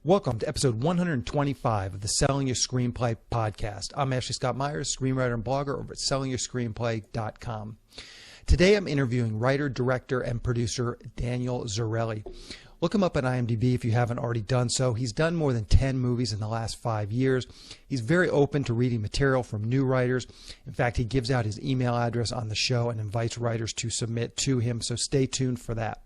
Welcome to episode 125 of the Selling Your Screenplay podcast. I'm Ashley Scott Myers, screenwriter and blogger over at sellingyourscreenplay.com. Today I'm interviewing writer, director, and producer Daniel Zarelli. Look him up on IMDb if you haven't already done so. He's done more than 10 movies in the last 5 years. He's very open to reading material from new writers. In fact, he gives out his email address on the show and invites writers to submit to him, so stay tuned for that.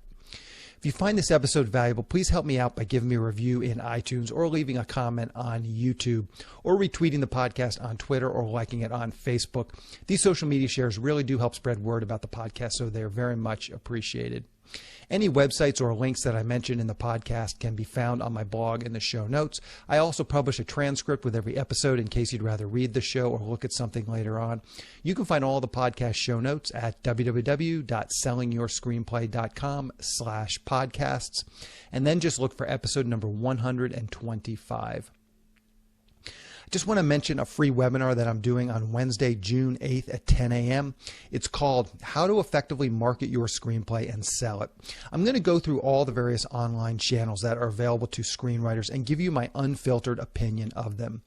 If you find this episode valuable, please help me out by giving me a review in iTunes or leaving a comment on YouTube or retweeting the podcast on Twitter or liking it on Facebook. These social media shares really do help spread word about the podcast, so they're very much appreciated. Any websites or links that I mention in the podcast can be found on my blog in the show notes. I also publish a transcript with every episode in case you'd rather read the show or look at something later on. You can find all the podcast show notes at www.sellingyourscreenplay.com/podcasts, and then just look for episode number 125. I just want to mention a free webinar that I'm doing on Wednesday, June 8th at 10 a.m. It's called How to Effectively Market Your Screenplay and Sell It. I'm going to go through all the various online channels that are available to screenwriters and give you my unfiltered opinion of them.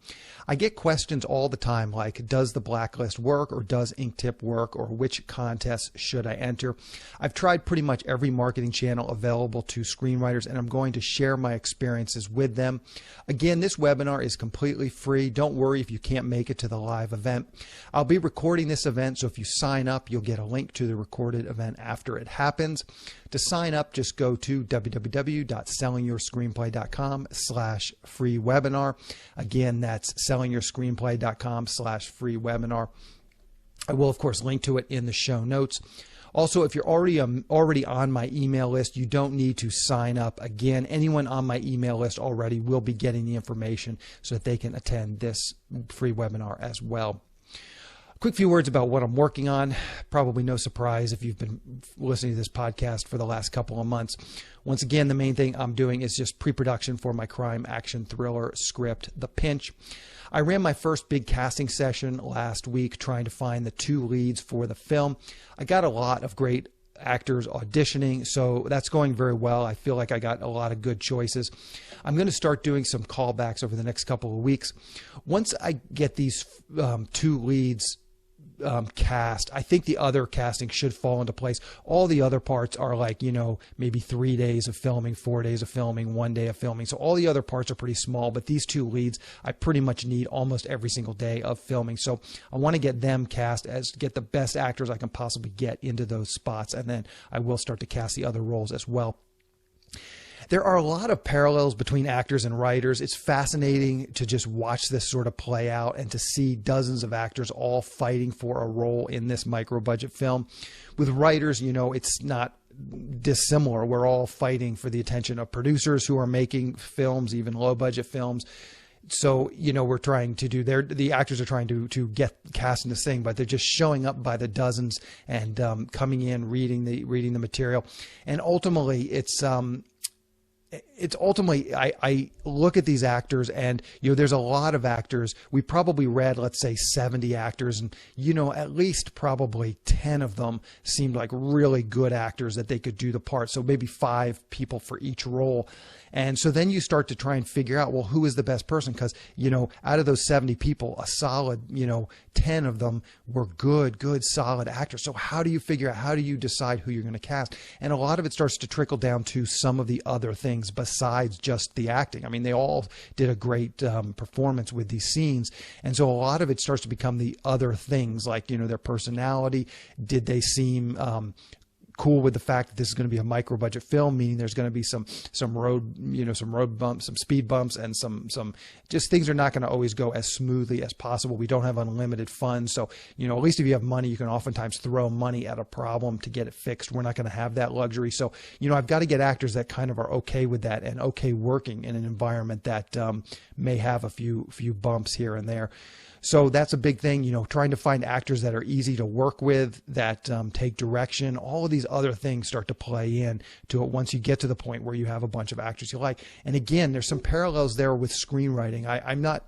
I get questions all the time like, does the blacklist work, or does Inktip work, or which contests should I enter? I've tried pretty much every marketing channel available to screenwriters, and I'm going to share my experiences with them. Again, this webinar is completely free. Don't worry if you can't make it to the live event. I'll be recording this event, so if you sign up, you'll get a link to the recorded event after it happens. To sign up, just go to www.sellingyourscreenplay.com/free webinar. Again, that's sellingyourscreenplay.com/free webinar. I will, of course, link to it in the show notes. Also, if you're already on my email list, you don't need to sign up again. Anyone on my email list already will be getting the information so that they can attend this free webinar as well. Quick few words about what I'm working on. Probably no surprise if you've been listening to this podcast for the last couple of months. Once again, the main thing I'm doing is just pre-production for my crime action thriller script, The Pinch. I ran my first big casting session last week trying to find the 2 leads for the film. I got a lot of great actors auditioning, so that's going very well. I feel like I got a lot of good choices. I'm going to start doing some callbacks over the next couple of weeks. Once I get these 2 leads cast, I think the other casting should fall into place. All the other parts are like, maybe 3 days of filming, 4 days of filming, 1 day of filming. So all the other parts are pretty small, but these 2 leads, I pretty much need almost every single day of filming. So I want to get them cast get the best actors I can possibly get into those spots. And then I will start to cast the other roles as well. There are a lot of parallels between actors and writers. It's fascinating to just watch this sort of play out and to see dozens of actors all fighting for a role in this micro-budget film. With writers, it's not dissimilar. We're all fighting for the attention of producers who are making films, even low-budget films. So, we're trying to do the actors are trying to get cast in this thing, but they're just showing up by the dozens and coming in, reading the material. And ultimately, I look at these actors and, there's a lot of actors. We probably read, let's say 70 actors, and, at least probably 10 of them seemed like really good actors that they could do the part. So maybe 5 people for each role. And so then you start to try and figure out, well, who is the best person? Because, out of those 70 people, a solid, 10 of them were good, solid actors. So how do you decide who you're going to cast? And a lot of it starts to trickle down to some of the other things besides just the acting. I mean, they all did a great performance with these scenes. And so a lot of it starts to become the other things, like, their personality. Did they seem cool with the fact that this is going to be a micro budget film, meaning there's going to be some road bumps, some speed bumps, and some just things are not going to always go as smoothly as possible. We don't have unlimited funds. So, at least if you have money, you can oftentimes throw money at a problem to get it fixed. We're not going to have that luxury. So, I've got to get actors that kind of are okay with that and okay working in an environment that may have a few bumps here and there. So that's a big thing, trying to find actors that are easy to work with, that take direction. All of these other things start to play in to it once you get to the point where you have a bunch of actors you like. And again, there's some parallels there with screenwriting. I'm not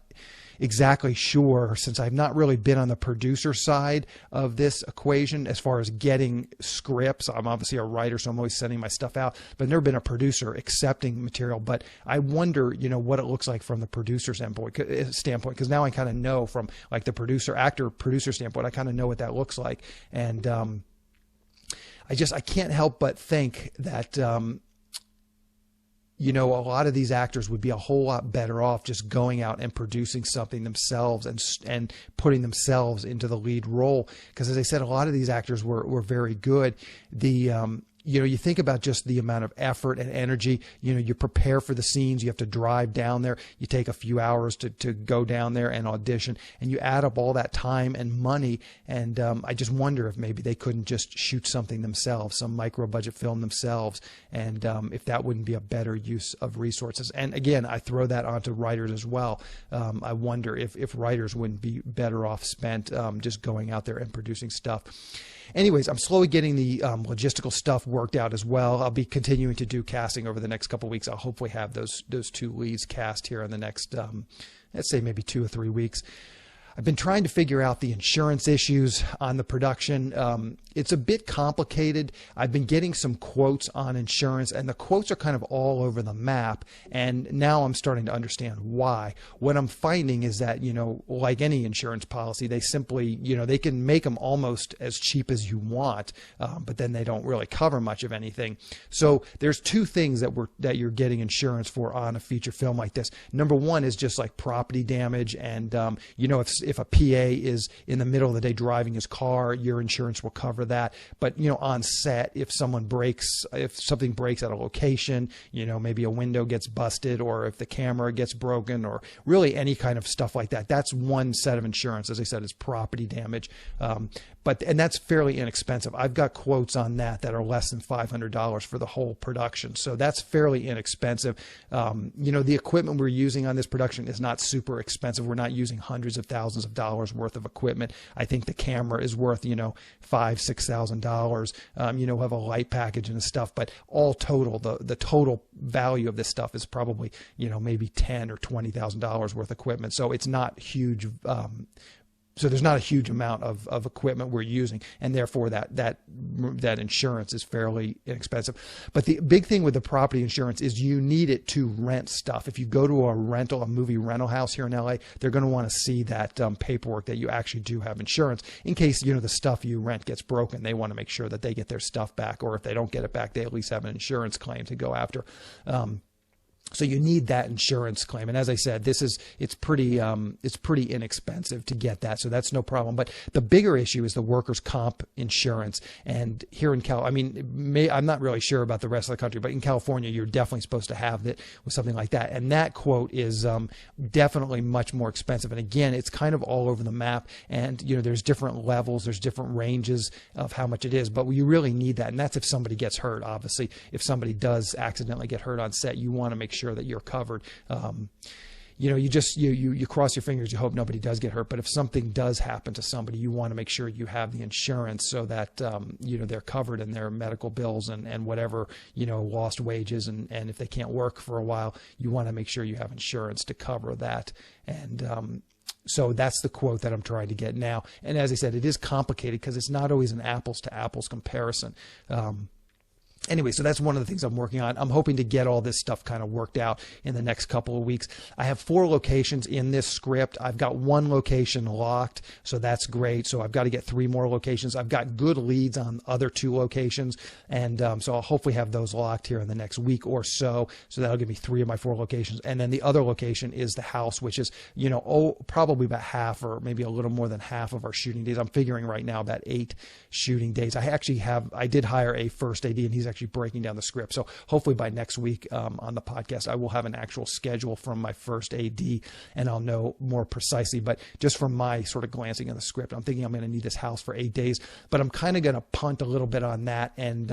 exactly sure, since I've not really been on the producer side of this equation as far as getting scripts. I'm obviously a writer, so I'm always sending my stuff out, but I've never been a producer accepting material. But I wonder, what it looks like from the producer standpoint, because now I kind of know from like the producer standpoint, I kind of know what that looks like. And I can't help but think that, a lot of these actors would be a whole lot better off just going out and producing something themselves and putting themselves into the lead role. Because as I said, a lot of these actors were very good. You think about just the amount of effort and energy, you prepare for the scenes, you have to drive down there, you take a few hours to go down there and audition, and you add up all that time and money. And I just wonder if maybe they couldn't just shoot something themselves, some micro budget film themselves, and if that wouldn't be a better use of resources. And again, I throw that onto writers as well. I wonder if writers wouldn't be better off spent just going out there and producing stuff. Anyways, I'm slowly getting the logistical stuff worked out as well. I'll be continuing to do casting over the next couple of weeks. I'll hopefully have those two leads cast here in the next, let's say maybe 2 or 3 weeks. I've been trying to figure out the insurance issues on the production. It's a bit complicated. I've been getting some quotes on insurance, and the quotes are kind of all over the map. And now I'm starting to understand why. What I'm finding is that, like any insurance policy, they simply, they can make them almost as cheap as you want, but then they don't really cover much of anything. So there's 2 things that you're getting insurance for on a feature film like this. Number one is just like property damage, and if a PA is in the middle of the day driving his car, your insurance will cover that. But on set, if something breaks at a location, maybe a window gets busted, or if the camera gets broken, or really any kind of stuff like that, that's one set of insurance. As I said, is property damage. And that's fairly inexpensive. I've got quotes on that are less than $500 for the whole production. So that's fairly inexpensive. The equipment we're using on this production is not super expensive. We're not using hundreds of thousands of dollars worth of equipment. I think the camera is worth, $5,000-$6,000. We'll have a light package and stuff, but all total, the total value of this stuff is probably, maybe $10,000 or $20,000 worth of equipment. So it's not huge. So there's not a huge amount of equipment we're using, and therefore that insurance is fairly inexpensive. But the big thing with the property insurance is you need it to rent stuff. If you go to a movie rental house here in LA, they're going to want to see that paperwork that you actually do have insurance, in case the stuff you rent gets broken. They want to make sure that they get their stuff back, or if they don't get it back, they at least have an insurance claim to go after. So you need that insurance claim, and as I said, it's pretty inexpensive to get that, so that's no problem. But the bigger issue is the workers' comp insurance, and here in I'm not really sure about the rest of the country, but in California, you're definitely supposed to have it with something like that, and that quote is definitely much more expensive. And again, it's kind of all over the map, and there's different levels, there's different ranges of how much it is, but you really need that, and that's if somebody gets hurt. Obviously, if somebody does accidentally get hurt on set, you want to make sure that you're covered. You cross your fingers, you hope nobody does get hurt, but if something does happen to somebody, you want to make sure you have the insurance so that they're covered in their medical bills and whatever, lost wages, and if they can't work for a while, you want to make sure you have insurance to cover that. And so that's the quote that I'm trying to get now. And as I said, it is complicated because it's not always an apples to apples comparison. Anyway, so that's one of the things I'm working on. I'm hoping to get all this stuff kind of worked out in the next couple of weeks. I have 4 locations in this script. I've got 1 location locked, so that's great. So I've got to get 3 more locations. I've got good leads on other 2 locations, and so I'll hopefully have those locked here in the next week or so. So that'll give me 3 of my 4 locations. And then the other location is the house, which is, probably about half or maybe a little more than half of our shooting days. I'm figuring right now about 8 shooting days. I did hire a first AD, and he's actually breaking down the script. So hopefully by next week on the podcast, I will have an actual schedule from my first AD, and I'll know more precisely. But just from my sort of glancing at the script, I'm thinking I'm going to need this house for 8 days, but I'm kind of going to punt a little bit on that and,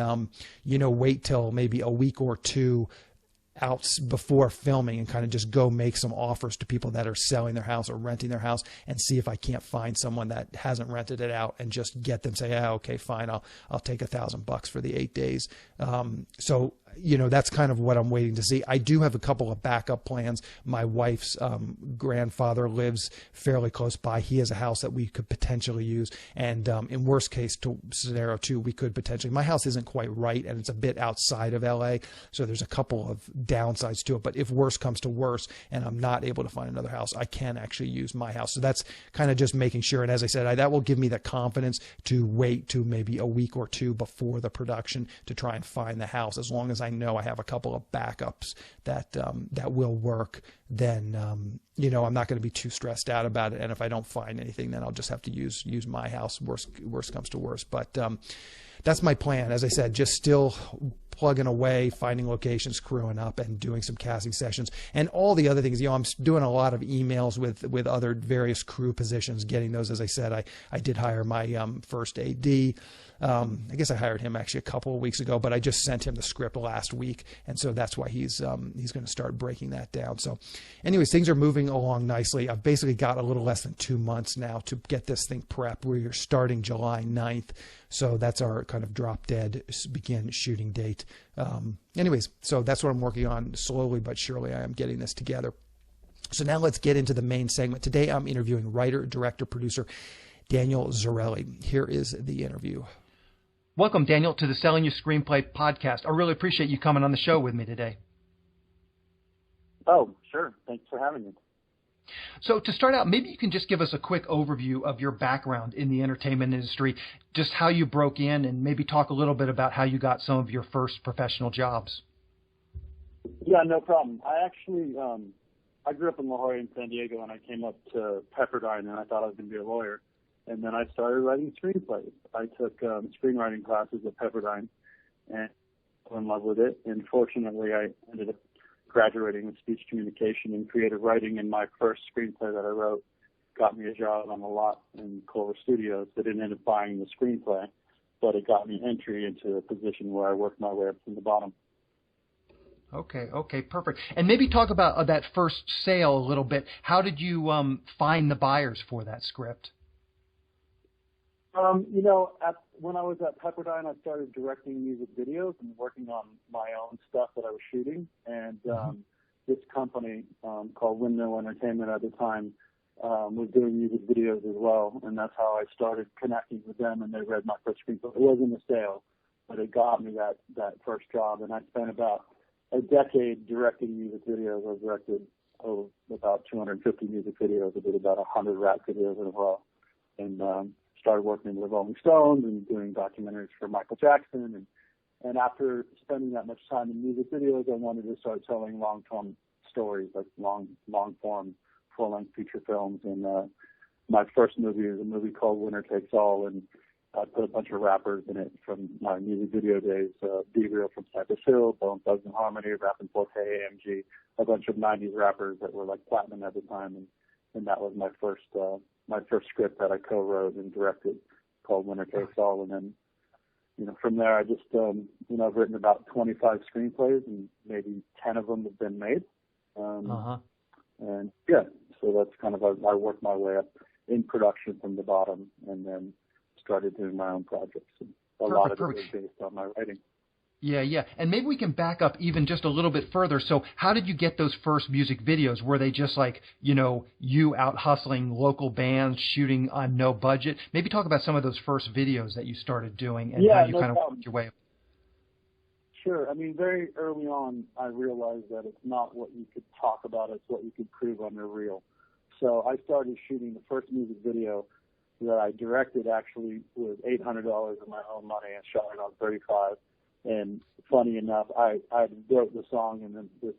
wait till maybe a week or 2 out before filming and kind of just go make some offers to people that are selling their house or renting their house, and see if I can't find someone that hasn't rented it out and just get them say, okay, fine, I'll take $1,000 for the 8 days. So that's kind of what I'm waiting to see. I do have a couple of backup plans. My wife's grandfather lives fairly close by. He has a house that we could potentially use. And in worst case scenario too, we could potentially, my house isn't quite right and it's a bit outside of LA. So there's a couple of downsides to it. But if worse comes to worse and I'm not able to find another house, I can actually use my house. So that's kind of just making sure. And as I said, that will give me the confidence to wait to maybe a week or two before the production to try and find the house. As long as I know I have a couple of backups that will work, then I'm not going to be too stressed out about it. And if I don't find anything, then I'll just have to use my house. Worst comes to worst. But that's my plan. As I said, just still plugging away, finding locations, crewing up, and doing some casting sessions, and all the other things. I'm doing a lot of emails with other various crew positions, getting those. As I said, I did hire my first AD. I guess I hired him actually a couple of weeks ago, but I just sent him the script last week, and so that's why he's going to start breaking that down. So, anyways, things are moving along nicely. I've basically got a little less than 2 months now to get this thing prepped. We're starting July 9th, so that's our kind of drop dead begin shooting date. Anyways, so that's what I'm working on. Slowly but surely, I am getting this together. So now let's get into the main segment. Today, I'm interviewing writer, director, producer Daniel Zarelli. Here is the interview. Welcome, Daniel, to the Selling Your Screenplay podcast. I really appreciate you coming on the show with me today. Oh, sure. Thanks for having me. So to start out, maybe you can just give us a quick overview of your background in the entertainment industry, just how you broke in, and maybe talk a little bit about how you got some of your first professional jobs. Yeah, no problem. I actually, I grew up in La Jolla in San Diego, and I came up to Pepperdine, and I thought I was going to be a lawyer. And then I started writing screenplays. I took screenwriting classes at Pepperdine and fell in love with it. And fortunately, I ended up graduating with speech communication and creative writing. And my first screenplay that I wrote got me a job on the lot in Culver Studios. I didn't end up buying the screenplay, but it got me entry into a position where I worked my way up from the bottom. Okay, perfect. And maybe talk about that first sale a little bit. How did you find the buyers for that script? When I was at Pepperdine, I started directing music videos and working on my own stuff that I was shooting. And this company called Windmill Entertainment at the time was doing music videos as well. And that's how I started connecting with them, and they read my first screenplay. It wasn't a sale, but it got me that first job. And I spent about a decade directing music videos. I directed about 250 music videos. I did about 100 rap videos as well. And started working with Rolling Stones and doing documentaries for Michael Jackson. And after spending that much time in music videos, I wanted to start telling long-term stories, like long-form, full-length feature films. And my first movie is a movie called Winner Takes All, and I put a bunch of rappers in it from my music video days, Be Real from Cypress Hill, Bone Thugs and Harmony, Rappin' Forte, AMG, a bunch of 90s rappers that were like platinum at the time. And that was my first script that I co-wrote and directed, called Winner Takes All. And then, from there I just, I've written about 25 screenplays, and maybe 10 of them have been made. And yeah, so that's kind of, I worked my way up in production from the bottom, and then started doing my own projects. And a lot of it was based on my writing. Yeah. And maybe we can back up even just a little bit further. So how did you get those first music videos? Were they just like, you out hustling local bands, shooting on no budget? Maybe talk about some of those first videos that you started doing and how you kind of worked your way up. Sure. I mean, very early on, I realized that it's not what you could talk about, it's what you could prove on your reel. So I started shooting the first music video that I directed actually was $800 of my own money, and shot it on 35. And funny enough, I wrote the song, and then this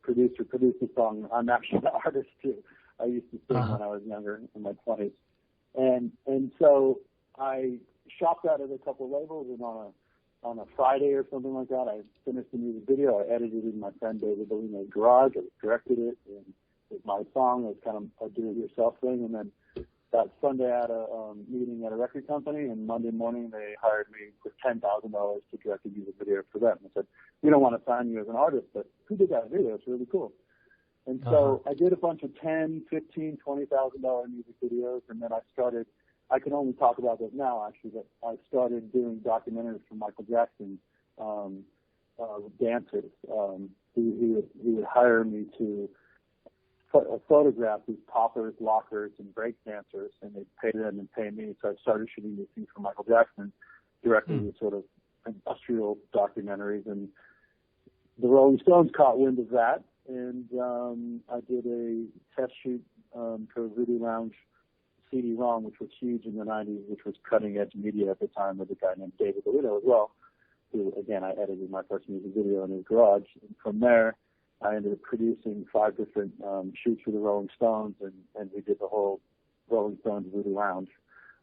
producer produced the song. I'm actually an artist too. I used to sing when I was younger, in my 20s. And so I shopped that at a couple of labels, and on a Friday or something like that, I finished the music video. I edited it in my friend David Bellino's garage. I directed it, and it was my song. It was kind of a do-it-yourself thing. And then that Sunday I had a meeting at a record company, and Monday morning they hired me for $10,000 to direct a music video for them. I said, we don't want to sign you as an artist, but who did that video? It's really cool. And so I did a bunch of $10,000, $15,000, $20,000 music videos, and then I can only talk about this now actually, but I started doing documentaries for Michael Jackson dancers. He would hire me to photograph these poppers, lockers, and break dancers, and they'd pay them and pay me. So I started shooting these things for Michael Jackson, directing these sort of industrial documentaries, and the Rolling Stones caught wind of that, and I did a test shoot for Voodoo Lounge CD-ROM, which was huge in the 90s, which was cutting-edge media at the time, with a guy named David DeLito as well, who, again, I edited my first music video in his garage. And from there, I ended up producing 5 different shoots for the Rolling Stones, and we did the whole Rolling Stones Voodoo Lounge.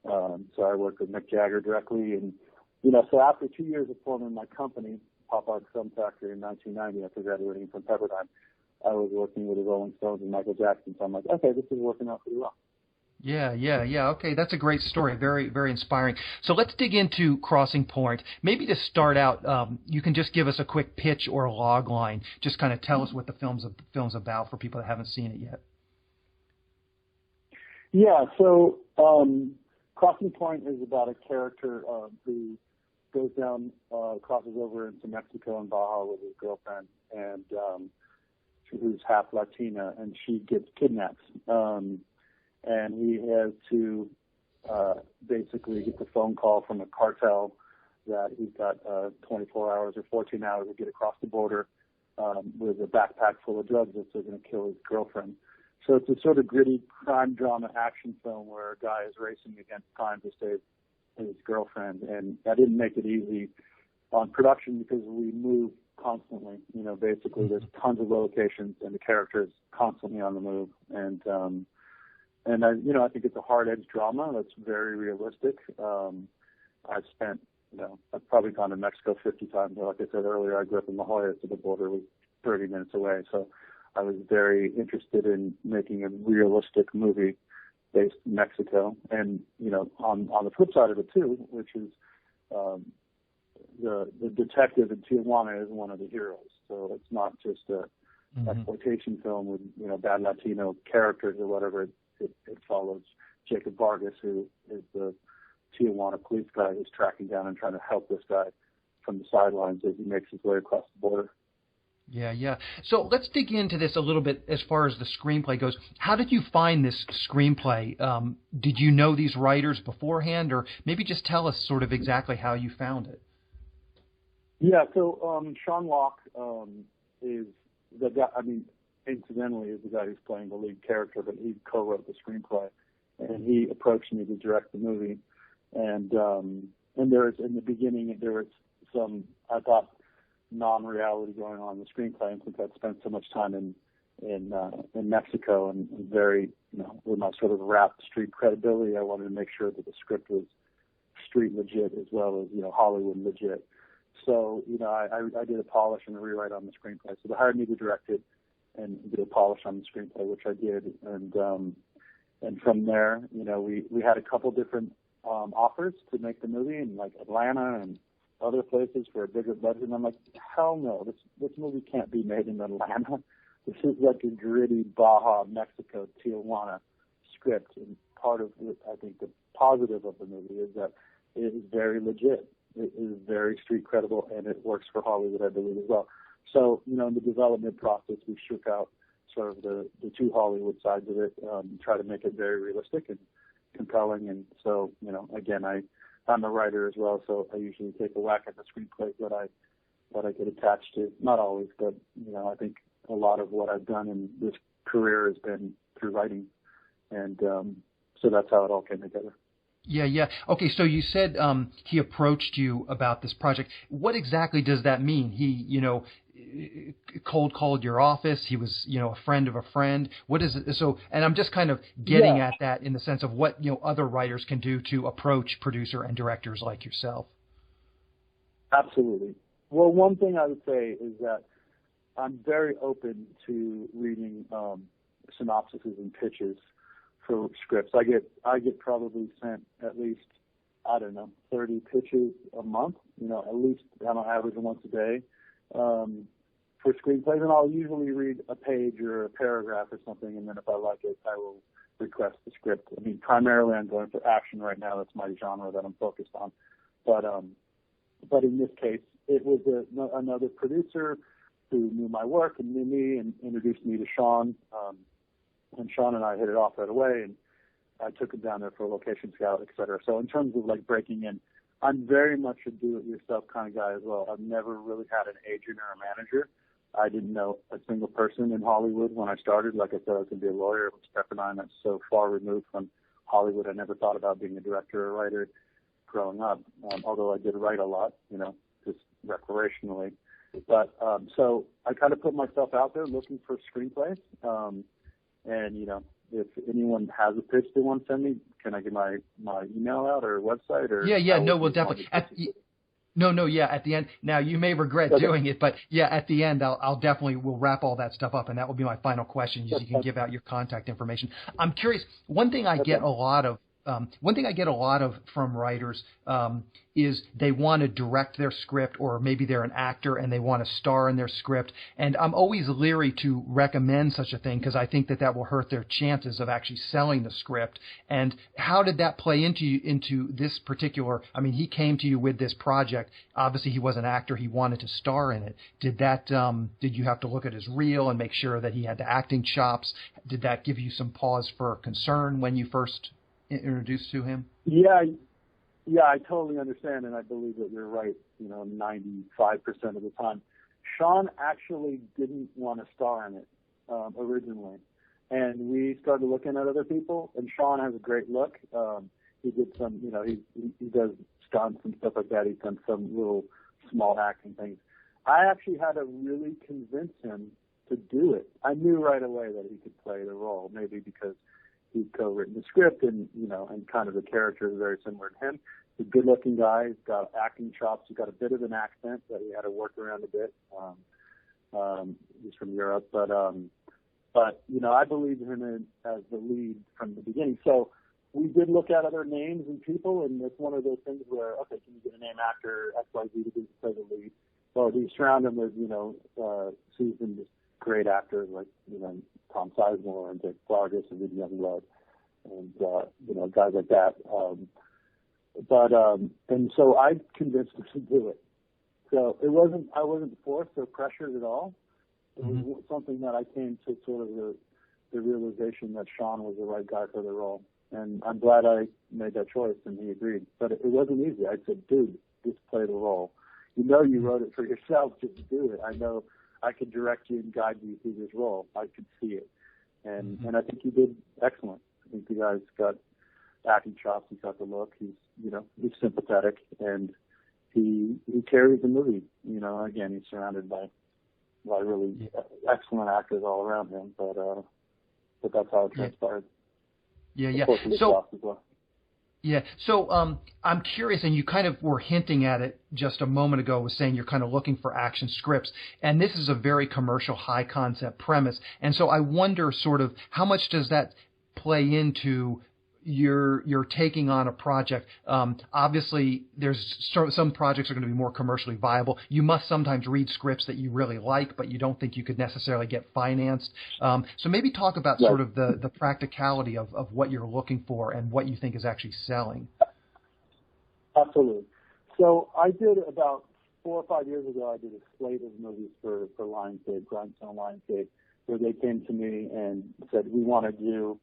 So I worked with Mick Jagger directly, and, so after 2 years of forming my company, Pop Art Film Factory, in 1990, after graduating from Pepperdine, I was working with the Rolling Stones and Michael Jackson. So I'm like, okay, this is working out pretty well. Yeah. Okay, that's a great story. Very, very inspiring. So let's dig into Crossing Point. Maybe to start out, you can just give us a quick pitch or a log line. Just kind of tell us what the film's about for people that haven't seen it yet. Yeah. So Crossing Point is about a character who goes down, crosses over into Mexico and Baja with his girlfriend, and who's half Latina, and she gets kidnapped. And he has to basically get the phone call from a cartel that he's got 24 hours or 14 hours to get across the border with a backpack full of drugs that they're going to kill his girlfriend. So it's a sort of gritty crime drama action film where a guy is racing against time to save his girlfriend. And that didn't make it easy on production because we move constantly. Basically there's tons of locations and the character is constantly on the move. And I think it's a hard-edged drama that's very realistic. I've spent, I've probably gone to Mexico 50 times. Like I said earlier, I grew up in La Jolla, so the border was 30 minutes away. So I was very interested in making a realistic movie based in Mexico. And, on the flip side of it too, which is the detective in Tijuana is one of the heroes. So it's not just a exploitation film with, bad Latino characters or whatever. It follows Jacob Vargas, who is the Tijuana police guy who's tracking down and trying to help this guy from the sidelines as he makes his way across the border. Yeah. So let's dig into this a little bit as far as the screenplay goes. How did you find this screenplay? Did you know these writers beforehand, or maybe just tell us sort of exactly how you found it? Yeah, so Sean Locke is the guy, incidentally, is the guy who's playing the lead character, but he co-wrote the screenplay, and he approached me to direct the movie. And there was, in the beginning, there was some, I thought, non-reality going on in the screenplay, and since I'd spent so much time in Mexico and very, with my sort of rap street credibility, I wanted to make sure that the script was street legit as well as, Hollywood legit. So, I did a polish and a rewrite on the screenplay. So they hired me to direct it and do a polish on the screenplay, which I did. And from there, we had a couple different offers to make the movie in like Atlanta and other places for a bigger budget. And I'm like, hell no, this movie can't be made in Atlanta. This is like a gritty Baja, Mexico, Tijuana script. And part of it, I think the positive of the movie is that it is very legit. It is very street credible, and it works for Hollywood, I believe, as well. So, in the development process, we shook out sort of the two Hollywood sides of it, try to make it very realistic and compelling. And so, again, I'm a writer as well, so I usually take a whack at the screenplay that I get attached to. Not always, but, I think a lot of what I've done in this career has been through writing. And so that's how it all came together. Yeah. Okay, so you said he approached you about this project. What exactly does that mean? He, cold called your office. He was, a friend of a friend. What is it? So, and I'm just kind of getting at that in the sense of what, other writers can do to approach producer and directors like yourself. Absolutely. Well, one thing I would say is that I'm very open to reading synopses and pitches for scripts. I get probably sent at least, 30 pitches a month, at least on average once a day, for screenplays. And I'll usually read a page or a paragraph or something, and then if I like it, I will request the script. Primarily I'm going for action right now. That's my genre that I'm focused on. But in this case, it was another producer who knew my work and knew me and introduced me to Sean. And Sean and I hit it off right away, and I took him down there for a location scout, et cetera. So in terms of like breaking in, I'm very much a do-it-yourself kind of guy as well. I've never really had an agent or a manager. I didn't know a single person in Hollywood when I started. Like I said, I was going to be a lawyer. It was Pepperdine. That's so far removed from Hollywood. I never thought about being a director or a writer growing up, although I did write a lot, just recreationally. But so I kind of put myself out there looking for screenplays. And, if anyone has a pitch they want to send me, can I get my email out or website? Or no, we'll definitely. At the end. Now, you may regret doing it, but at the end, I'll definitely, we'll wrap all that stuff up, and that will be my final question. You can give out your contact information. I'm curious. One thing I get a lot of from writers is they want to direct their script, or maybe they're an actor and they want to star in their script. And I'm always leery to recommend such a thing because I think that will hurt their chances of actually selling the script. And how did that play into this particular? I mean, he came to you with this project. Obviously, he was an actor. He wanted to star in it. Did you have to look at his reel and make sure that he had the acting chops? Did that give you some pause for concern when you first introduced to him? Yeah, I totally understand, and I believe that you're right, 95% of the time. Sean actually didn't want to star in it originally, and we started looking at other people, and Sean has a great look. He did some, he does stunts and stuff like that. He's done some little small acting things. I actually had to really convince him to do it. I knew right away that he could play the role, maybe because he's co-written the script, and and kind of the character is very similar to him. He's a good-looking guy. He's got acting chops. He's got a bit of an accent that he had to work around a bit. He's from Europe, but I believed him as the lead from the beginning. So we did look at other names and people, and it's one of those things where, okay, can you get a name actor XYZ to play the lead? Well, we surround him with seasoned great actors like Tom Sizemore and Dick Vargas and Rudy Youngblood and guys like that. And so I convinced him to do it. So I wasn't forced or pressured at all. It was something that I came to sort of the realization that Sean was the right guy for the role. And I'm glad I made that choice and he agreed. But it wasn't easy. I said, dude, just play the role. You wrote it for yourself, just do it. I know I could direct you and guide you through this role. I could see it. And I think he did excellent. I think the guy's got acting chops. He's got the look. He's sympathetic, and he carries the movie. Again, he's surrounded by really excellent actors all around him, but that's how it transpired. So I'm curious, and you kind of were hinting at it just a moment ago, was saying you're kind of looking for action scripts, and this is a very commercial, high concept premise. And so I wonder sort of how much does that play into you're taking on a project. Obviously, there's some projects are going to be more commercially viable. You must sometimes read scripts that you really like, but you don't think you could necessarily get financed. So maybe talk about sort of the practicality of what you're looking for and what you think is actually selling. Absolutely. So I did about 4 or 5 years ago, I did a slate of movies for Lionsgate, Grindstone Lionsgate, where they came to me and said, we want to do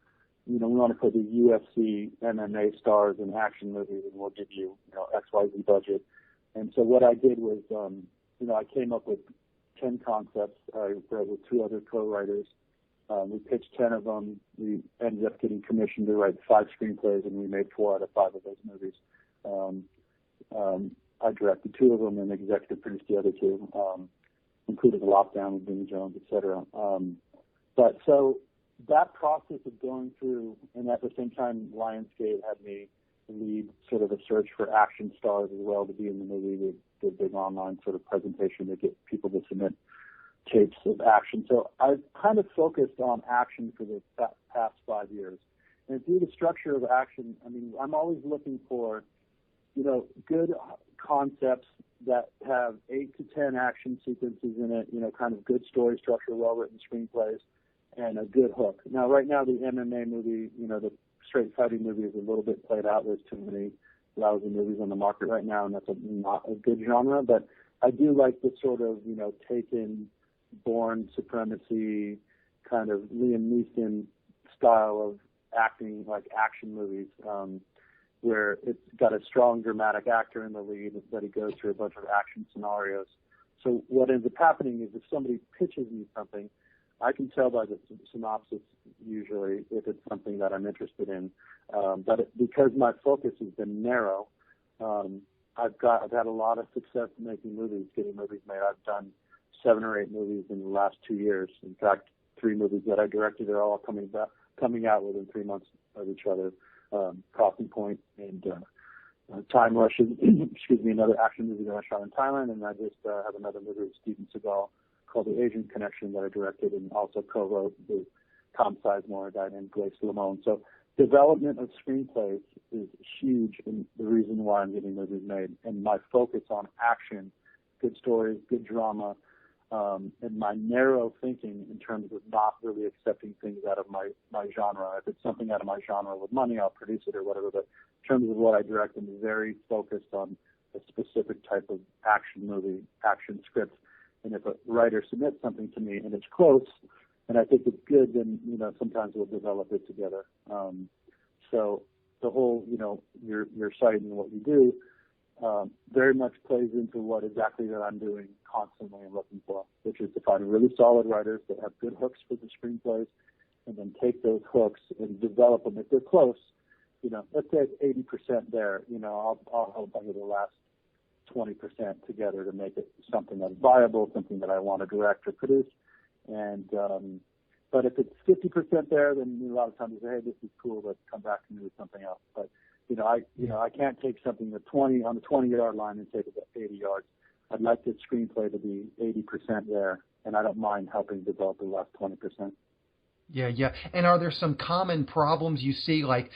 we want to put the UFC MMA stars in action movies, and we'll give you, XYZ budget. And so what I did was, I came up with 10 concepts. I wrote with 2 other co-writers. We pitched 10 of them. We ended up getting commissioned to write 5 screenplays, and we made 4 out of 5 of those movies. I directed 2 of them and executive produced the other 2, including The Lockdown with Vinnie Jones, et cetera. But so that process of going through, and at the same time, Lionsgate had me lead sort of a search for action stars as well to be in the movie. We did a big online sort of presentation to get people to submit tapes of action. So I've kind of focused on action for the past 5 years. And through the structure of action, I mean, I'm always looking for, good concepts that have 8 to 10 action sequences in it, kind of good story structure, well-written screenplays, and a good hook. Now, right now, the MMA movie, the straight fighting movie is a little bit played out. There's too many lousy movies on the market right now, and that's not a good genre. But I do like the sort of, Taken, Bourne Supremacy, kind of Liam Neeson style of acting, like action movies, where it's got a strong dramatic actor in the lead that he goes through a bunch of action scenarios. So what ends up happening is if somebody pitches me something, I can tell by the synopsis usually if it's something that I'm interested in. Because my focus has been narrow, I've had a lot of success making movies, getting movies made. I've done 7 or 8 movies in the last 2 years. In fact, 3 movies that I directed are all coming out within 3 months of each other. Crossing Point and Time Rush, another action movie that I shot in Thailand, and I just have another movie with Steven Seagal called The Asian Connection that I directed and also co-wrote with Tom Sizemore, a guy named Grace Lamone. So development of screenplays is huge in the reason why I'm getting movies made, and my focus on action, good stories, good drama, and my narrow thinking in terms of not really accepting things out of my genre. If it's something out of my genre with money, I'll produce it or whatever, but in terms of what I direct, I'm very focused on a specific type of action movie, action script. And if a writer submits something to me and it's close, and I think it's good, then, sometimes we'll develop it together. So the whole, your site and what you do, very much plays into what exactly that I'm doing constantly and looking for, which is to find really solid writers that have good hooks for the screenplays, and then take those hooks and develop them. If they're close, let's say it's 80% there, I'll help under the last 20% together to make it something that's viable, something that I want to direct or produce. And but if it's 50% there, then a lot of times I say, hey, this is cool, but come back to me with something else. But I can't take something on the 20-yard line and take it to 80 yards. I'd like the screenplay to be 80% there, and I don't mind helping develop the last 20%. Yeah. And are there some common problems you see? Like,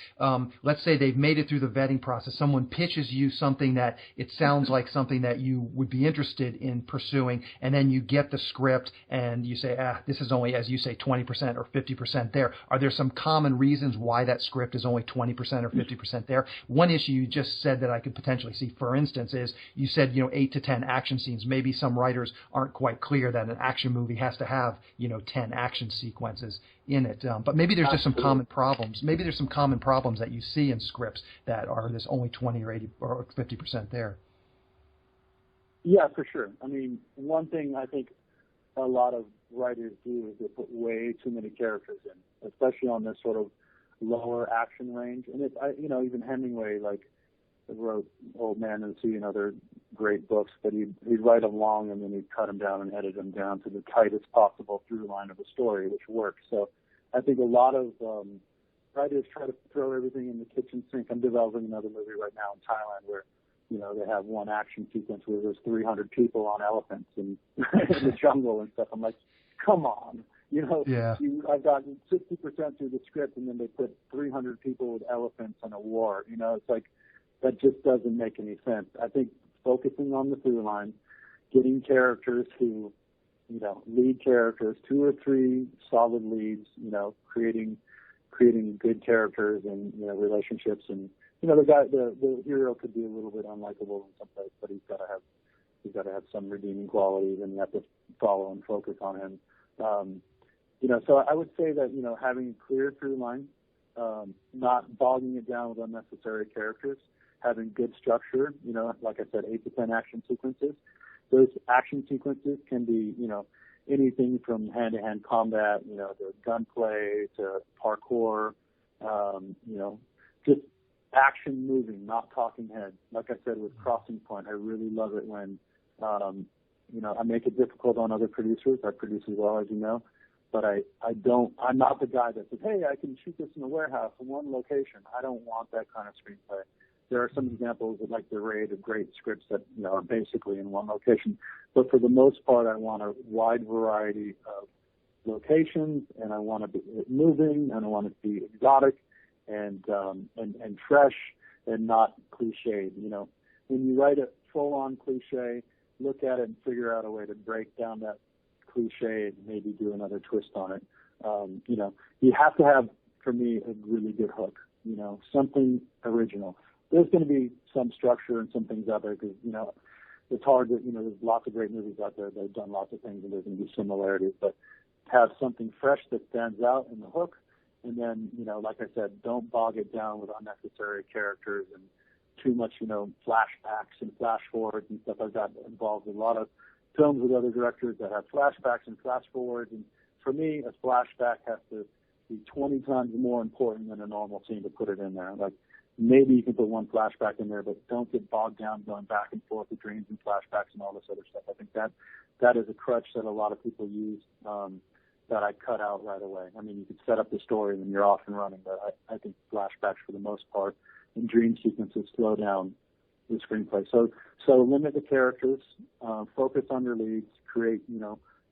let's say they've made it through the vetting process. Someone pitches you something that it sounds like something that you would be interested in pursuing, and then you get the script and you say, this is only, as you say, 20% or 50% there. Are there some common reasons why that script is only 20% or 50% there? One issue you just said that I could potentially see, for instance, is you said, 8 to 10 action scenes. Maybe some writers aren't quite clear that an action movie has to have, 10 action sequences in it. But maybe there's just some common problems. Maybe there's some common problems that you see in scripts that are this only 20 or 80 or 50% there. Yeah, for sure. I mean, one thing I think a lot of writers do is they put way too many characters in, especially on this sort of lower action range. And even Hemingway, wrote Old Man and the Sea and other great books, but he'd write them long and then he'd cut them down and edit them down to the tightest possible through line of the story, which works. So I think a lot of writers try to throw everything in the kitchen sink. I'm developing another movie right now in Thailand where, they have one action sequence where there's 300 people on elephants in the jungle and stuff. I'm like, come on. I've gotten 60% through the script and then they put 300 people with elephants in a war. It's like, that just doesn't make any sense. I think focusing on the through line, getting characters who, lead characters, 2 or 3 solid leads, creating good characters and, relationships. And, the hero could be a little bit unlikable in some place, but he's got to have some redeeming qualities, and you have to follow and focus on him. So I would say that, having a clear through line, not bogging it down with unnecessary characters, having good structure, like I said, 8 to 10 action sequences. Those action sequences can be, anything from hand-to-hand combat, to gunplay, to parkour, just action moving, not talking heads. Like I said with Crossing Point, I really love it when, I make it difficult on other producers. I produce as well, as you know. But I'm not the guy that says, hey, I can shoot this in a warehouse in one location. I don't want that kind of screenplay. There are some examples of The Raid of great scripts that, are basically in one location. But for the most part, I want a wide variety of locations, and I want to be moving, and I want it to be exotic and fresh and not cliched. When you write a full-on cliche, look at it and figure out a way to break down that cliche and maybe do another twist on it. You have to have, for me, a really good hook, something original. There's going to be some structure and some things out there because, it's hard to, there's lots of great movies out there. They've done lots of things and there's going to be similarities, but have something fresh that stands out in the hook. And then, like I said, don't bog it down with unnecessary characters and too much, flashbacks and flash forwards and stuff like that. That involves a lot of films with other directors that have flashbacks and flash forwards. And for me, a flashback has to be 20 times more important than a normal scene to put it in there. Like, maybe you can put one flashback in there, but don't get bogged down going back and forth with dreams and flashbacks and all this other stuff. I think that is a crutch that a lot of people use that I cut out right away. I mean, you could set up the story and then you're off and running, but I think flashbacks for the most part and dream sequences slow down the screenplay. So limit the characters, focus on your leads, create,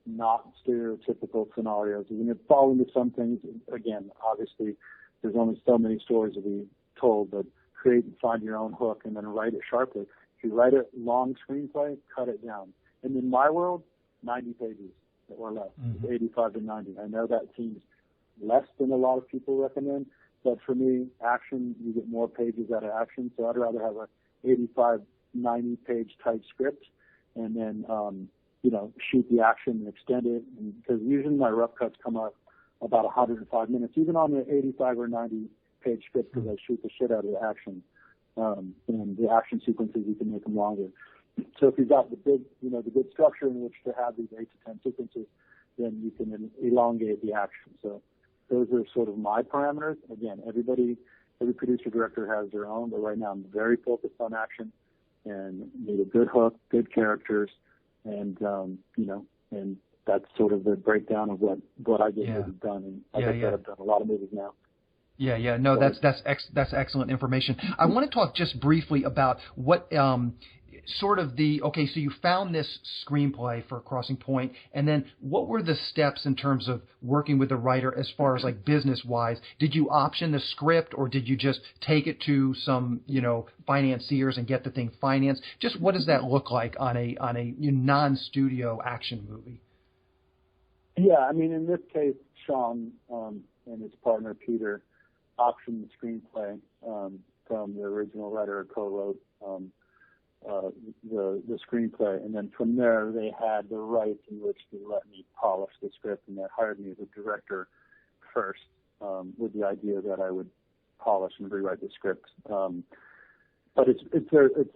not stereotypical scenarios. You're going to fall into some things. Again, obviously, there's only so many stories to be told, but create and find your own hook and then write it sharply. If you write a long screenplay, cut it down. And in my world, 90 pages or less, 85 to 90. I know that seems less than a lot of people recommend, but for me, action, you get more pages out of action, so I'd rather have a 85, 90 page type script and then, shoot the action and extend it. Because usually my rough cuts come up about 105 minutes, even on the 85 or 90 page script, because I shoot the shit out of the action. And the action sequences, you can make them longer. So if you've got the big, the good structure in which to have these 8 to 10 sequences, then you can elongate the action. So those are sort of my parameters. Again, every producer director has their own, but right now I'm very focused on action and need a good hook, good characters, and and that's sort of the breakdown of what I get movies done. And like I said, I've done a lot of movies now. Yeah. No, that's excellent information. I want to talk just briefly about what so you found this screenplay for Crossing Point, and then what were the steps in terms of working with the writer as far as like business wise? Did you option the script, or did you just take it to some financiers and get the thing financed? Just what does that look like on a non-studio action movie? Yeah, I mean, in this case, Sean and his partner Peter optioned the screenplay from the original writer who co-wrote the screenplay, and then from there they had the rights in which to let me polish the script, and they hired me as a director first with the idea that I would polish and rewrite the script. But it's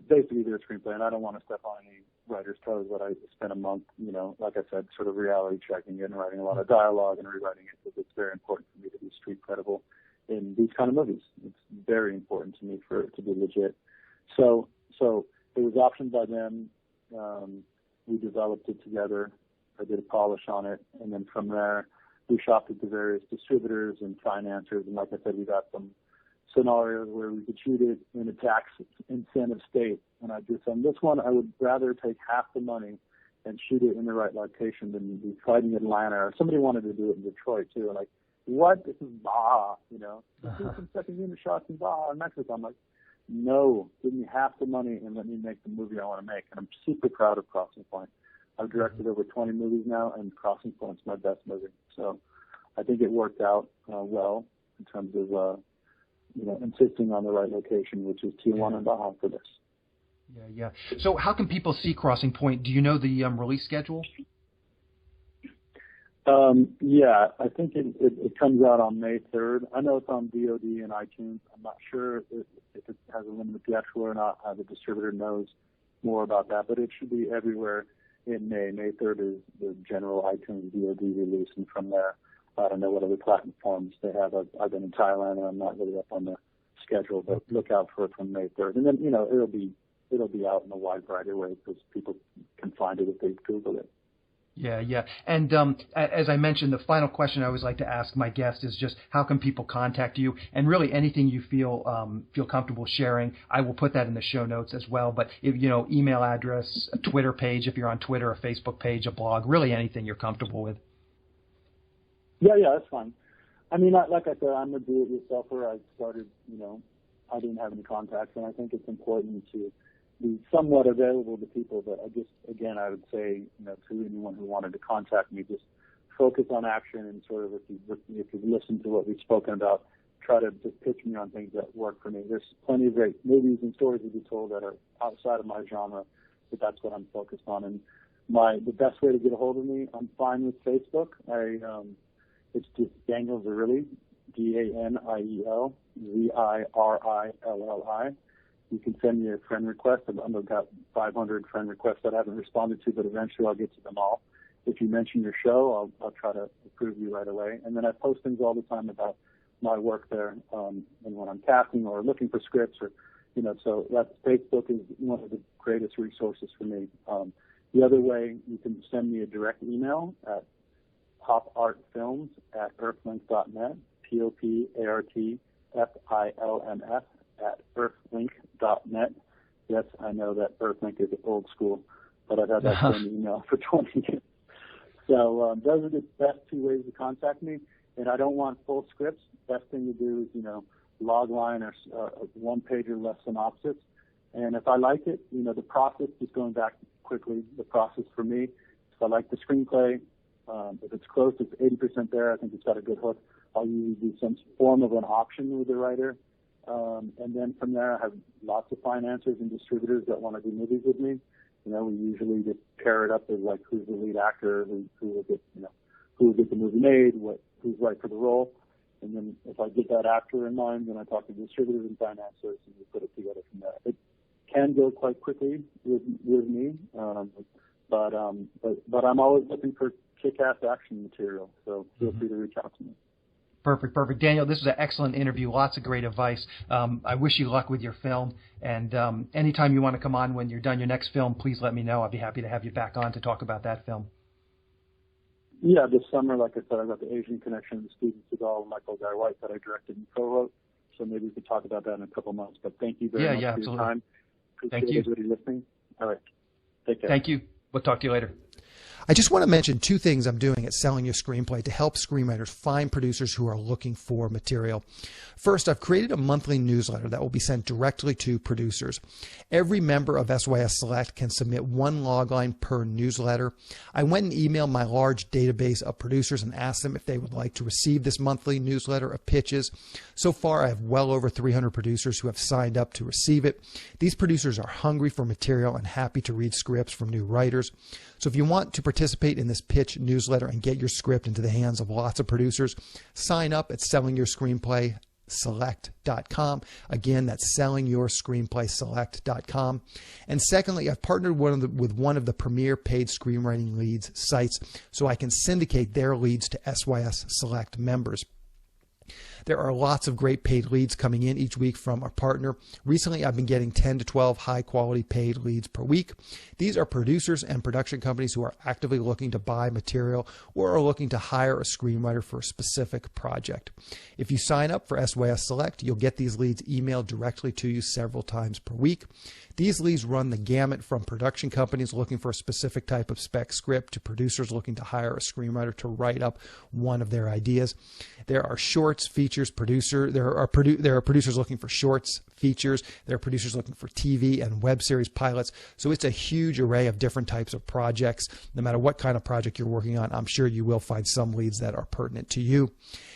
basically their screenplay, and I don't want to step on any writer's toes, but I spent a month, like I said, sort of reality checking it and writing a lot of dialogue and rewriting it, because it's very important for me to be street credible in these kind of movies. It's very important to me for it to be legit. So it was optioned by them. We developed it together. I did a polish on it, and then from there we shopped it to various distributors and financiers. And like I said, we got some scenarios where we could shoot it in a tax incentive state. And I just on this one, I would rather take half the money and shoot it in the right location than be fighting in Atlanta. Or somebody wanted to do it in Detroit too. And like, what? This is Baja, Let's do some second unit shots in Baja in Mexico. I'm like, no, give me half the money and let me make the movie I want to make. And I'm super proud of Crossing Point. I've directed over 20 movies now, and Crossing Point's my best movie. So I think it worked out well in terms of, insisting on the right location, which is Tijuana and Baja for this. Yeah. So how can people see Crossing Point? Do you know the release schedule? Yeah, I think it comes out on May 3rd. I know it's on VOD and iTunes. I'm not sure if it has a limited theatrical or not. The distributor knows more about that, but it should be everywhere in May. May 3rd is the general iTunes VOD release, and from there, I don't know what other platforms they have. I've been in Thailand, and I'm not really up on the schedule, but look out for it from May 3rd. And then, it'll be out in a wide variety of ways because people can find it if they Google it. Yeah. And as I mentioned, the final question I always like to ask my guests is just how can people contact you? And really anything you feel comfortable sharing, I will put that in the show notes as well. But if email address, a Twitter page, if you're on Twitter, a Facebook page, a blog, really anything you're comfortable with. Yeah, that's fine. I mean, like I said, I'm a do-it-yourselfer. I started, I didn't have any contacts, and I think it's important to be somewhat available to people. But I would say, to anyone who wanted to contact me, just focus on action and sort of, if you listen to what we've spoken about, try to just pitch me on things that work for me. There's plenty of great movies and stories to be told that are outside of my genre but that's what I'm focused on. And the best way to get a hold of me, I'm fine with Facebook. It's just Daniel Zirilli, Daniel Zirilli. You can send me a friend request. I've got 500 friend requests that I haven't responded to, but eventually I'll get to them all. If you mention your show, I'll try to approve you right away. And then I post things all the time about my work there, and when I'm casting or looking for scripts, or so Facebook is one of the greatest resources for me. The other way, you can send me a direct email at popartfilms@earthlink.net, popartfilms@earthlink.net. Yes, I know that Earthlink is old school, but I've had that same email for 20 years. So those are the best two ways to contact me. And I don't want full scripts. Best thing to do is, log line or a one-page or less synopsis. And if I like it, the process, just going back quickly, the process for me, if I like the screenplay, if it's close, it's 80% there, I think it's got a good hook, I'll usually do some form of an auction with the writer. And then from there, I have lots of financiers and distributors that want to do movies with me. We usually just pair it up with like who's the lead actor, who will get the movie made, who's right for the role. And then if I get that actor in mind, then I talk to distributors and financiers, and we put it together from there. It can go quite quickly with me, but I'm always looking for kick-ass action material, so feel free to reach out to me. Perfect. Daniel, this is an excellent interview. Lots of great advice. I wish you luck with your film. And anytime you want to come on when you're done your next film, please let me know. I'd be happy to have you back on to talk about that film. Yeah, this summer, like I said, I got the Asian Connection, Steven Seagal, and Michael Guy White that I directed and co-wrote. So maybe we could talk about that in a couple months. But thank you very much for absolutely. your time. Thank you. Everybody listening. All right. Take care. Thank you. We'll talk to you later. I just want to mention two things I'm doing at Selling Your Screenplay to help screenwriters find producers who are looking for material. First, I've created a monthly newsletter that will be sent directly to producers. Every member of SYS Select can submit one logline per newsletter. I went and emailed my large database of producers and asked them if they would like to receive this monthly newsletter of pitches. So far, I have well over 300 producers who have signed up to receive it. These producers are hungry for material and happy to read scripts from new writers. So if you want to participate in this pitch newsletter and get your script into the hands of lots of producers, sign up at sellingyourscreenplayselect.com. Again, that's sellingyourscreenplayselect.com. And secondly, I've partnered with one of the premier paid screenwriting leads sites so I can syndicate their leads to SYS Select members. There are lots of great paid leads coming in each week from our partner. Recently, I've been getting 10 to 12 high-quality paid leads per week. These are producers and production companies who are actively looking to buy material or are looking to hire a screenwriter for a specific project. If you sign up for SYS Select, you'll get these leads emailed directly to you several times per week. These leads run the gamut from production companies looking for a specific type of spec script to producers looking to hire a screenwriter to write up one of their ideas. There are shorts, features, there are producers looking for shorts, features. There are producers looking for TV and web series pilots. So it's a huge array of different types of projects. No matter what kind of project you're working on, I'm sure you will find some leads that are pertinent to you.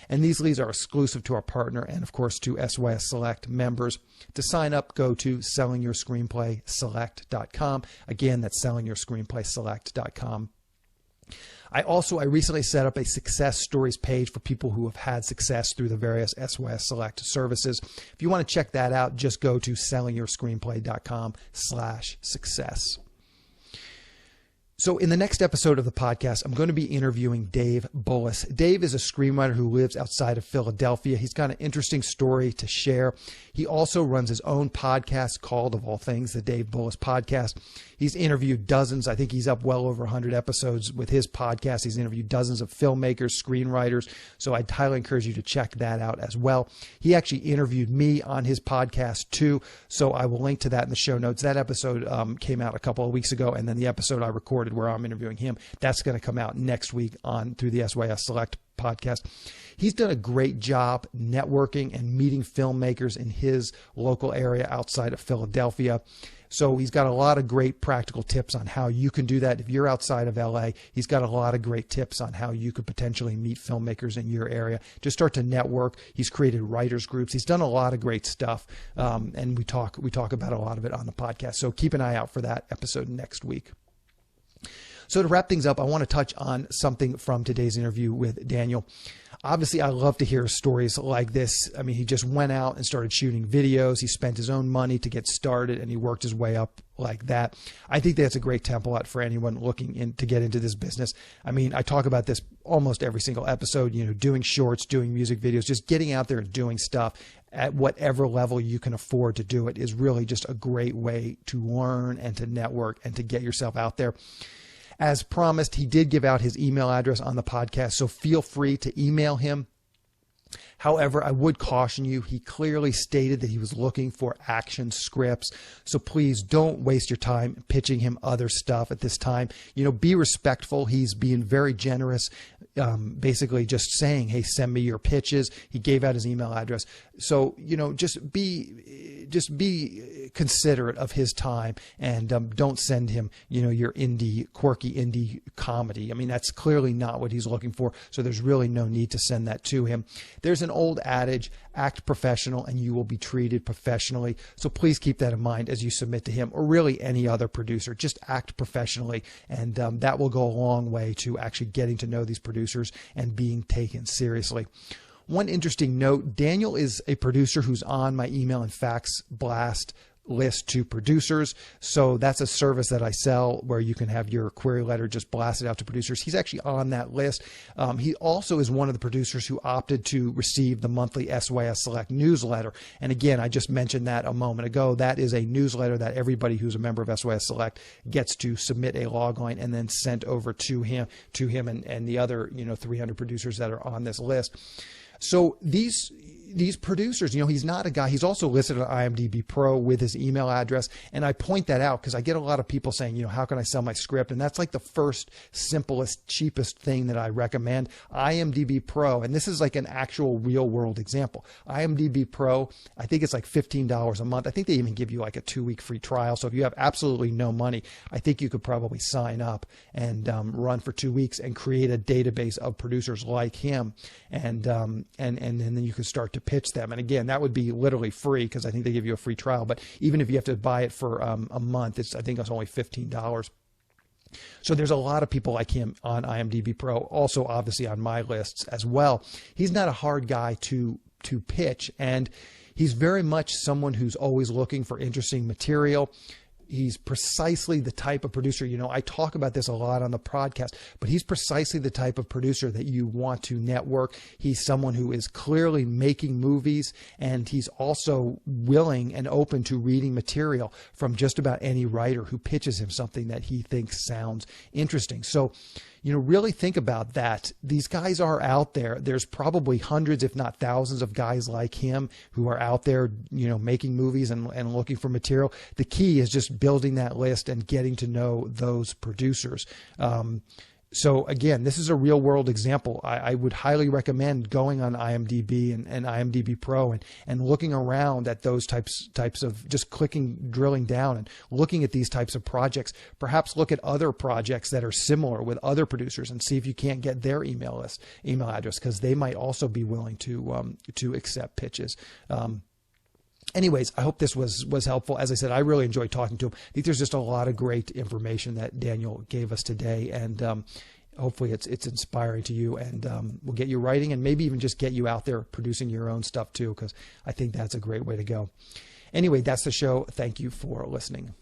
And these leads are exclusive to our partner and, of course, to SYS Select members. To sign up, go to sellingyourscreenplayselect.com. Again, that's sellingyourscreenplayselect.com. I recently set up a success stories page for people who have had success through the various SYS Select services. If you want to check that out, just go to sellingyourscreenplay.com/success. So in the next episode of the podcast, I'm going to be interviewing Dave Bullis. Dave is a screenwriter who lives outside of Philadelphia. He's got an interesting story to share. He also runs his own podcast called, of all things, the Dave Bullis Podcast. He's interviewed dozens. I think he's up well over 100 episodes with his podcast. He's interviewed dozens of filmmakers, screenwriters. So I'd highly encourage you to check that out as well. He actually interviewed me on his podcast too. So I will link to that in the show notes. That episode came out a couple of weeks ago, and then the episode I recorded started, where I'm interviewing him. That's going to come out next week through the SYS Select podcast. He's done a great job networking and meeting filmmakers in his local area outside of Philadelphia. So he's got a lot of great practical tips on how you can do that. If you're outside of LA, he's got a lot of great tips on how you could potentially meet filmmakers in your area. Just start to network. He's created writers groups. He's done a lot of great stuff. And we talk about a lot of it on the podcast. So keep an eye out for that episode next week. So to wrap things up, I want to touch on something from today's interview with Daniel. Obviously, I love to hear stories like this. I mean, he just went out and started shooting videos. He spent his own money to get started, and he worked his way up like that. I think that's a great template for anyone looking to get into this business. I mean, I talk about this almost every single episode, doing shorts, doing music videos, just getting out there and doing stuff at whatever level you can afford to do it is really just a great way to learn and to network and to get yourself out there. As promised, he did give out his email address on the podcast, so feel free to email him. However, I would caution you, he clearly stated that he was looking for action scripts. So please don't waste your time pitching him other stuff at this time. Be respectful. He's being very generous, basically just saying, hey, send me your pitches. He gave out his email address. So, just be considerate of his time, and don't send him, your quirky indie comedy. I mean, that's clearly not what he's looking for. So there's really no need to send that to him. There's an old adage, act professional and you will be treated professionally. So please keep that in mind as you submit to him, or really any other producer. Just act professionally, and that will go a long way to actually getting to know these producers and being taken seriously. One interesting note, Daniel is a producer who's on my email and fax blast list to producers. So that's a service that I sell where you can have your query letter just blasted out to producers. He's actually on that list. He also is one of the producers who opted to receive the monthly SYS Select newsletter. And again, I just mentioned that a moment ago. That is a newsletter that everybody who's a member of SYS Select gets to submit a log line and then sent over to him and the other 300 producers that are on this list. So these producers, he's not a guy, he's also listed on IMDb Pro with his email address. And I point that out because I get a lot of people saying, how can I sell my script? And that's like the first, simplest, cheapest thing that I recommend. IMDb Pro, and this is like an actual real world example. IMDb Pro, I think it's like $15 a month. I think they even give you like a 2-week free trial. So if you have absolutely no money, I think you could probably sign up and run for 2 weeks and create a database of producers like him. And then you can start to pitch them. And again, that would be literally free because I think they give you a free trial. But even if you have to buy it for a month, I think it's only $15. So there's a lot of people like him on IMDb Pro, also obviously on my lists as well. He's not a hard guy to pitch, and he's very much someone who's always looking for interesting material. He's precisely the type of producer, I talk about this a lot on the podcast, but he's precisely the type of producer that you want to network. He's someone who is clearly making movies, and he's also willing and open to reading material from just about any writer who pitches him something that he thinks sounds interesting. So, really think about that. These guys are out there. There's probably hundreds, if not thousands, of guys like him who are out there, making movies and looking for material. The key is just building that list and getting to know those producers. So again, this is a real world example. I would highly recommend going on IMDb and IMDb Pro and looking around at those types of just drilling down and looking at these types of projects. Perhaps look at other projects that are similar with other producers and see if you can't get their email address, because they might also be willing to accept pitches. Anyways, I hope this was helpful. As I said, I really enjoyed talking to him. I think there's just a lot of great information that Daniel gave us today, and hopefully it's inspiring to you, and will get you writing and maybe even just get you out there producing your own stuff too, because I think that's a great way to go. Anyway, that's the show. Thank you for listening.